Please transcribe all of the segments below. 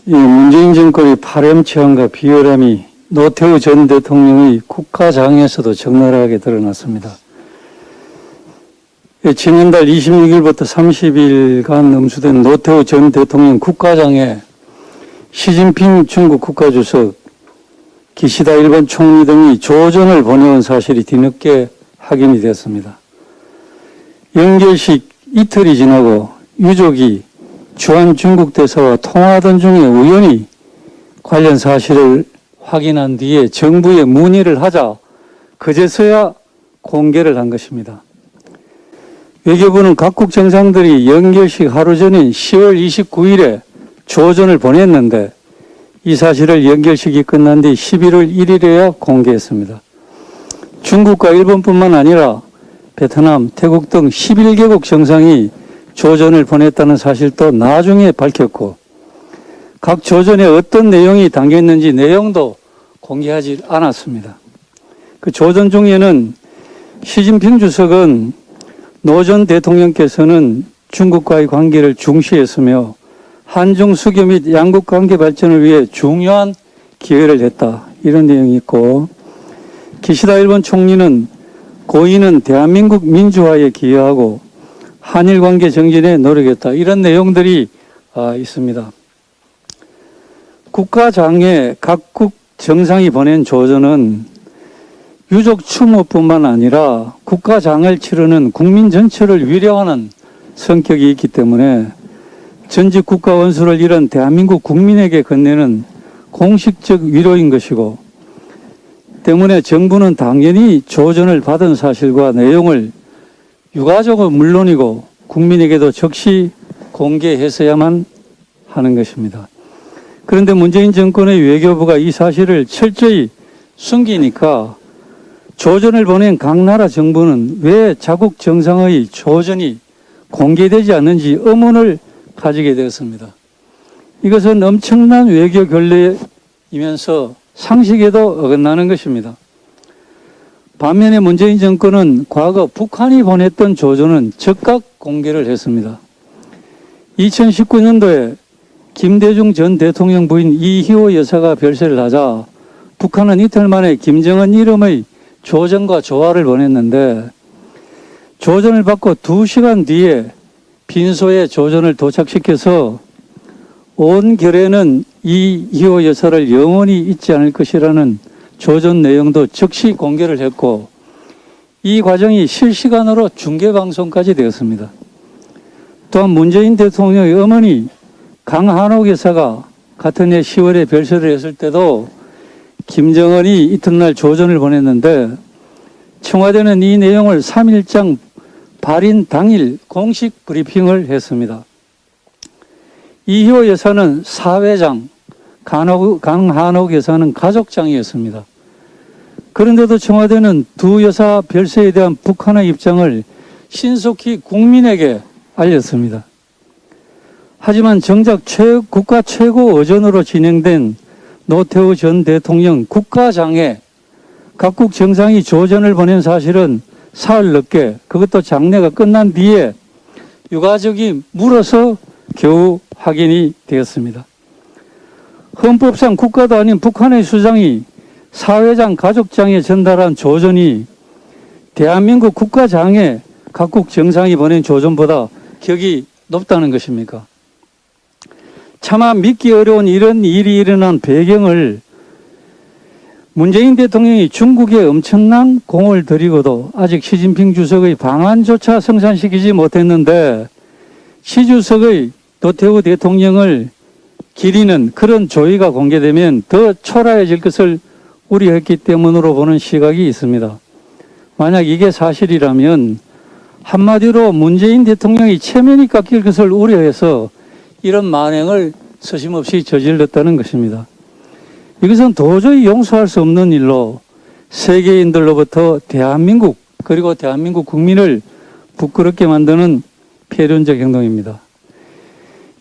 이 문재인 정권의 파렴치함과 비열함이 노태우 전 대통령의 국가장에서도 적나라하게 드러났습니다. 지난달 26일부터 30일간 엄수된 노태우 전 대통령 국가장에 시진핑 중국 국가주석, 기시다 일본 총리 등이 조전을 보내온 사실이 뒤늦게 확인이 됐습니다. 연결식 이틀이 지나고 유족이 주한 중국 대사와 통화하던 중에 우연히 관련 사실을 확인한 뒤에 정부에 문의를 하자 그제서야 공개를 한 것입니다. 외교부는 각국 정상들이 연결식 하루 전인 10월 29일에 조전을 보냈는데 이 사실을 연결식이 끝난 뒤 11월 1일에야 공개했습니다. 중국과 일본뿐만 아니라 베트남, 태국 등 11개국 정상이 조전을 보냈다는 사실도 나중에 밝혔고 각 조전에 어떤 내용이 담겨있는지 내용도 공개하지 않았습니다. 그 조전 중에는 시진핑 주석은 노 전 대통령께서는 중국과의 관계를 중시했으며 한중 수교 및 양국 관계 발전을 위해 중요한 기여를 했다. 이런 내용이 있고 기시다 일본 총리는 고인은 대한민국 민주화에 기여하고 한일 관계 정진에 노력했다. 이런 내용들이 있습니다. 국가장에 각국 정상이 보낸 조전은 유족 추모뿐만 아니라 국가장을 치르는 국민 전체를 위로하는 성격이 있기 때문에 전직 국가 원수를 잃은 대한민국 국민에게 건네는 공식적 위로인 것이고 때문에 정부는 당연히 조전을 받은 사실과 내용을 유가족은 물론이고 국민에게도 즉시 공개했어야만 하는 것입니다. 그런데 문재인 정권의 외교부가 이 사실을 철저히 숨기니까 조전을 보낸 각 나라 정부는 왜 자국 정상의 조전이 공개되지 않는지 의문을 가지게 되었습니다. 이것은 엄청난 외교 결례이면서 상식에도 어긋나는 것입니다. 반면에 문재인 정권은 과거 북한이 보냈던 조전은 즉각 공개를 했습니다. 2019년도에 김대중 전 대통령 부인 이희호 여사가 별세를 하자 북한은 이틀 만에 김정은 이름의 조전과 조화를 보냈는데 조전을 받고 2시간 뒤에 빈소에 조전을 도착시켜서 온 결에는 이희호 여사를 영원히 잊지 않을 것이라는 조전 내용도 즉시 공개를 했고 이 과정이 실시간으로 중계방송까지 되었습니다. 또한 문재인 대통령의 어머니 강한옥 여사가 같은 해 10월에 별세를 했을 때도 김정은이 이튿날 조전을 보냈는데 청와대는 이 내용을 3일장 발인 당일 공식 브리핑을 했습니다. 이희호 여사는 사회장, 강한옥 여사는 가족장이었습니다. 그런데도 청와대는 두 여사 별세에 대한 북한의 입장을 신속히 국민에게 알렸습니다. 하지만 정작 국가 최고 의전으로 진행된 노태우 전 대통령 국가장에 각국 정상이 조전을 보낸 사실은 사흘 늦게 그것도 장례가 끝난 뒤에 유가족이 물어서 겨우 확인이 되었습니다. 헌법상 국가도 아닌 북한의 수장이 사회장, 가족장에 전달한 조전이 대한민국 국가장에 각국 정상이 보낸 조전보다 격이 높다는 것입니까? 차마 믿기 어려운 이런 일이 일어난 배경을 문재인 대통령이 중국에 엄청난 공을 들이고도 아직 시진핑 주석의 방안조차 성산시키지 못했는데 시 주석의 노태우 대통령을 기리는 그런 조의가 공개되면 더 초라해질 것을 우려했기 때문으로 보는 시각이 있습니다. 만약 이게 사실이라면 한마디로 문재인 대통령이 체면이 깎일 것을 우려해서 이런 만행을 서심없이 저질렀다는 것입니다. 이것은 도저히 용서할 수 없는 일로 세계인들로부터 대한민국 그리고 대한민국 국민을 부끄럽게 만드는 폐륜적 행동입니다.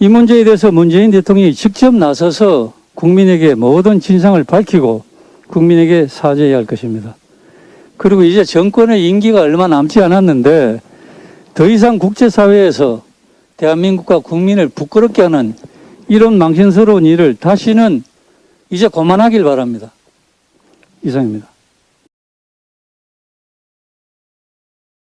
이 문제에 대해서 문재인 대통령이 직접 나서서 국민에게 모든 진상을 밝히고 국민에게 사죄해야 할 것입니다. 그리고 이제 정권의 임기가 얼마 남지 않았는데 더 이상 국제사회에서 대한민국과 국민을 부끄럽게 하는 이런 망신스러운 일을 다시는 이제 그만하길 바랍니다. 이상입니다.